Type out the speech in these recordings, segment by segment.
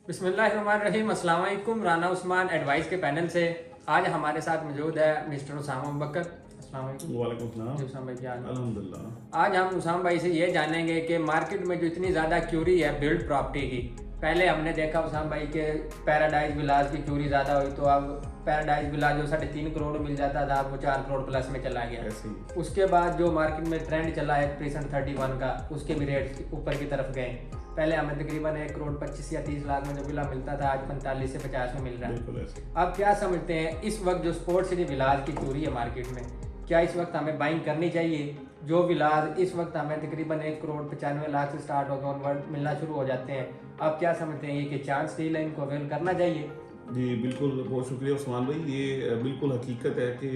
बिस्मिल्लाहिर्रहमानिर्रहीम। अस्सलाम वालेकुम। राना उस्मान एडवाइस के पैनल से आज हमारे साथ मौजूद है मिस्टर उसामा बकर। अस्सलाम वालेकुम। वालेकुम सलाम। जी उसामा भाई क्या हाल है? अल्हम्दुलिल्लाह। आज हम उसामा भाई से ये जानेंगे कि मार्केट में जो इतनी ज़्यादा क्यूरी है बिल्ड प्रॉपर्टी की, पहले हमने देखा उसामा भाई के पैराडाइज विलास की क्यूरी ज़्यादा हुई तो अब पैराडाइज विला जो 3.5 करोड़ मिल जाता था वो 4 करोड़ प्लस में चला गया। ऐसे ही उसके बाद जो मार्केट में ट्रेंड चला है प्रीसेंट 31 का, उसके भी रेट ऊपर की तरफ गए। पहले हमें तकरीबन 1 करोड़ 25 या 30 लाख में जो विला मिलता था आज 45 से 50 में मिल रहा है। बिल्कुल ऐसे। अब क्या समझते हैं इस वक्त जो स्पोर्ट सिटी विलास की चोरी है मार्केट में, क्या इस वक्त हमें बाइंग करनी चाहिए? जो विलास इस वक्त हमें तकरीबन 1 करोड़ 95 लाख से स्टार्ट होकर ऑनवर्ड मिलना शुरू हो जाते हैं, अब क्या समझते हैं ये कि चांस डील है, इनको अवेल करना चाहिए? जी बिल्कुल, बहुत शुक्रिया उस्मान भाई। ये बिल्कुल हकीकत है कि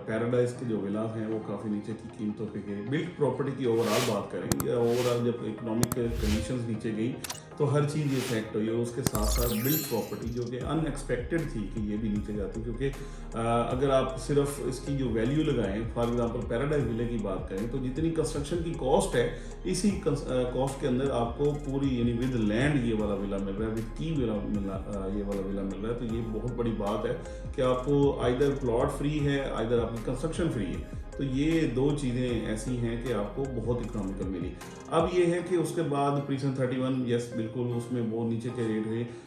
पैराडाइज के जो विलास हैं वो काफ़ी नीचे की कीमतों पे गए। बिल्ड प्रॉपर्टी की ओवरऑल बात करें या ओवरऑल जब इकोनॉमिक कंडीशंस नीचे गई तो हर चीज़ इफेक्ट हुई और उसके साथ साथ बिल्ड प्रॉपर्टी जो कि अनएक्सपेक्टेड थी कि ये भी नीचे जाती, क्योंकि अगर आप सिर्फ इसकी जो वैल्यू लगाएं, फॉर एग्जांपल पैराडाइज विले की बात करें तो जितनी कंस्ट्रक्शन की कॉस्ट है इसी कॉस्ट के अंदर आपको पूरी यानी विद लैंड ये वाला विला मिल रहा है, विद की विला ये वाला विला मिल रहा है। तो ये बहुत बड़ी बात है कि आपको आइदर प्लॉट फ्री है आइदर आपकी कंस्ट्रक्शन फ्री है। तो ये दो चीज़ें ऐसी हैं कि आपको बहुत इकोनॉमिकल मिली। अब ये है कि उसके बाद प्रीसेंट 31 यस बिल्कुल उसमें बहुत नीचे के रेट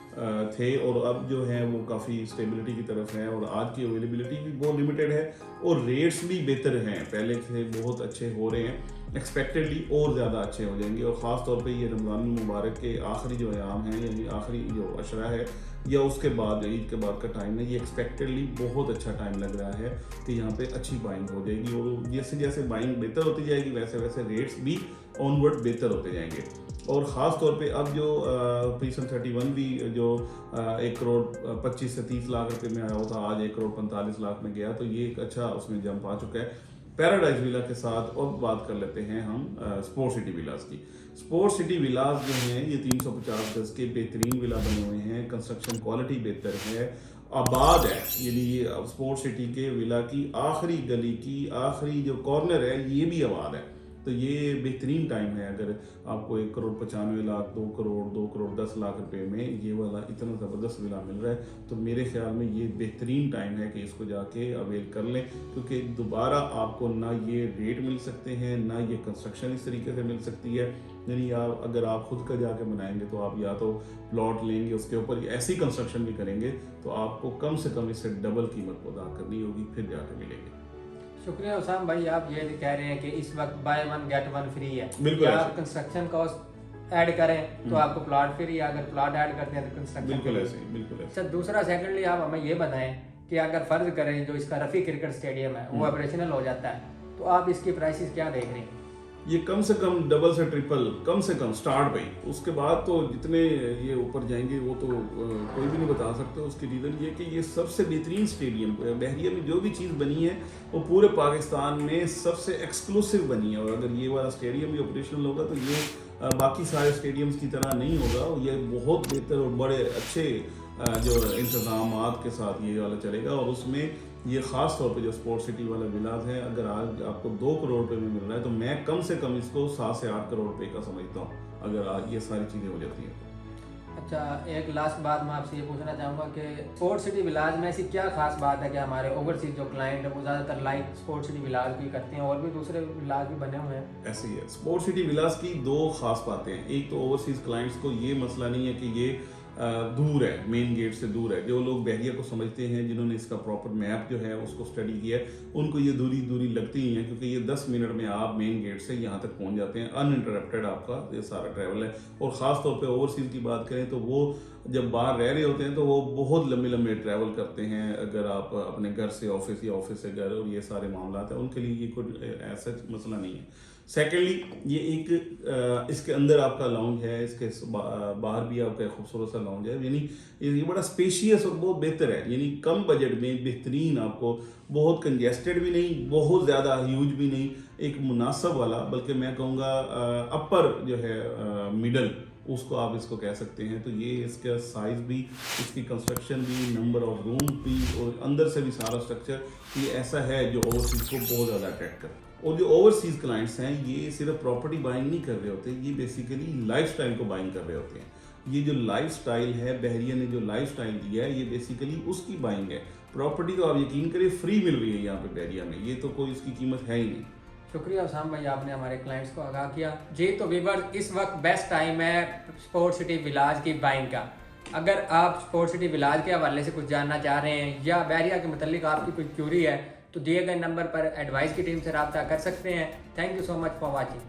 थे और अब जो है वो काफ़ी स्टेबिलिटी की तरफ है और आज की अवेलेबिलिटी भी बहुत लिमिटेड है और रेट्स भी बेहतर हैं, पहले से बहुत अच्छे हो रहे हैं, एक्सपेक्टेडली और ज़्यादा अच्छे हो जाएंगे। और ख़ास तौर पे ये रमज़ान मुबारक के आखिरी जो अयाम हैं यानी आखिरी जो अशरा है या उसके बाद ईद के बाद का टाइम है, ये एक्सपेक्टेडली बहुत अच्छा टाइम लग रहा है कि यहाँ पे अच्छी बाइंग हो जाएगी और जैसे जैसे बाइंग बेहतर होती जाएगी वैसे वैसे रेट्स भी ऑनवर्ड बेहतर होते जाएंगे। और ख़ास तौर पे अब जो प्रीसेंट 31 भी जो 1 करोड़ 25 से 30 लाख रुपए में आया था आज 1 करोड़ 45 लाख में गया, तो ये एक अच्छा उसमें जंप आ चुका है पैराडाइज विला के साथ। और बात कर लेते हैं हम स्पोर्ट सिटी विलास की। स्पोर्ट सिटी विलास जो हैं ये 350 गज के बेहतरीन विला बने हुए हैं, कंस्ट्रक्शन क्वालिटी बेहतर है, आबाद है। यानी ये स्पोर्ट सिटी के विला की आखिरी गली की आखिरी जो कॉर्नर है ये भी आबाद है। तो ये बेहतरीन टाइम है अगर आपको 1 करोड़ 95 लाख 2 करोड़ 10 लाख रुपए में ये वाला इतना ज़बरदस्त विला मिल रहा है, तो मेरे ख्याल में ये बेहतरीन टाइम है कि इसको जाके अवेल कर लें, क्योंकि दोबारा आपको ना ये रेट मिल सकते हैं ना ये कंस्ट्रक्शन इस तरीके से मिल सकती है। यानी आप अगर आप खुद का जाके बनाएंगे तो आप या तो प्लॉट लेंगे उसके ऊपर ऐसी कंस्ट्रक्शन भी करेंगे तो आपको कम से कम इससे डबल कीमत अदा करनी होगी फिर जाके मिलेंगे। शुक्रिया उसाम भाई, आप ये कह रहे हैं कि इस वक्त by one get one free है। बिल्कुल आप कंस्ट्रक्शन कॉस्ट ऐड करें तो आपको प्लॉट फ्री है, अगर प्लॉट ऐड करते हैं तो कंस्ट्रक्शन बिल्कुल ऐसे ही, बिल्कुल ऐसे। अच्छा, दूसरा सेकंडली आप हमें ये बताएं कि अगर फर्ज करें जो इसका रफ़ी क्रिकेट स्टेडियम है वो ऑपरेशनल हो जाता है तो आप इसकी प्राइसेस क्या देख रहे हैं? ये कम से कम डबल से ट्रिपल कम से कम स्टार्ट भाई, उसके बाद तो जितने ये ऊपर जाएंगे वो तो कोई भी नहीं बता सकता। उसकी रीज़न ये कि ये सबसे बेहतरीन स्टेडियम बहरिया में जो भी चीज़ बनी है वो पूरे पाकिस्तान में सबसे एक्सक्लूसिव बनी है। और अगर ये वाला स्टेडियम भी ऑपरेशनल होगा तो ये बाकी सारे स्टेडियम्स की तरह नहीं होगा, ये बहुत बेहतर और बड़े अच्छे जो इंतजामात के साथ ये वाला चलेगा। और उसमें ये ख़ास तौर पे जो स्पोर्ट सिटी वाला विलास है अगर आज आपको 2 करोड़ रुपए में मिल रहा है तो मैं कम से कम इसको 7 से 8 करोड़ रुपए का समझता हूँ अगर आज ये सारी चीज़ें हो जाती हैं। अच्छा, एक लास्ट बात मैं आपसे ये पूछना चाहूँगा कि स्पोर्ट सिटी विलास में ऐसी क्या खास बात है कि हमारे ओवरसीज जो क्लाइंट है वो ज़्यादातर लाइक स्पोर्ट सिटी विलास भी करते हैं, और भी दूसरे विलास भी बने हुए हैं? ऐसे ही है, स्पोर्ट सिटी विलास की दो खास बातें हैं। एक तो ओवरसीज क्लाइंट्स को ये मसला नहीं है कि ये दूर है, मेन गेट से दूर है। जो लोग बहरिया को समझते हैं, जिन्होंने इसका प्रॉपर मैप जो है उसको स्टडी किया है, उनको ये दूरी लगती ही है, क्योंकि ये 10 मिनट में आप मेन गेट से यहाँ तक पहुँच जाते हैं, अनइंटरप्टेड आपका ये सारा ट्रैवल है। और ख़ास तौर पे ओवरसीज की बात करें तो वो जब बाहर रह रहे होते हैं तो वो बहुत लंबे लंबे ट्रैवल करते हैं। अगर आप अपने घर से ऑफिस या ऑफिस से घर और ये सारे मामला हैं उनके लिए ये कोई ऐसा मसला नहीं है। सेकेंडली ये एक इसके अंदर आपका लाउंज है, इसके बाहर भी आपका खूबसूरत सा लाउंज है, यानी ये बड़ा स्पेशियस और बहुत बेहतर है। यानी कम बजट में बेहतरीन, आपको बहुत कंजेस्टेड भी नहीं बहुत ज़्यादा ह्यूज भी नहीं, एक मुनासिब वाला, बल्कि मैं कहूँगा अपर जो है मिडल उसको आप इसको कह सकते हैं। तो ये इसका साइज़ भी, इसकी कंस्ट्रक्शन भी, नंबर ऑफ रूम भी और अंदर से भी सारा स्ट्रक्चर ये ऐसा है जो ओवरसीज़ को बहुत ज़्यादा अट्रैक्ट करता है। और जो ओवरसीज़ क्लाइंट्स हैं ये सिर्फ प्रॉपर्टी बाइंग नहीं कर रहे होते, ये बेसिकली लाइफस्टाइल को बाइंग कर रहे होते हैं। ये जो लाइफस्टाइल है, बहरिया ने जो लाइफस्टाइल दिया है, ये बेसिकली उसकी बाइंग है। प्रॉपर्टी तो आप यकीन करिए फ्री मिल रही है यहाँ पे बहरिया में, ये तो कोई इसकी कीमत है ही नहीं। शुक्रिया उसाम भाई, आपने हमारे क्लाइंट्स को आगाह किया जी। तो वीवर्स, इस वक्त बेस्ट टाइम है स्पोर्ट सिटी विलाज की बाइंग का। अगर आप स्पोर्ट सिटी विलाज के हवाले से कुछ जानना चाह रहे हैं या बहरिया के मतलब आपकी कोई क्यूरी है तो दिए गए नंबर पर एडवाइस की टीम से रब्ता कर सकते हैं। Thank you so much for watching.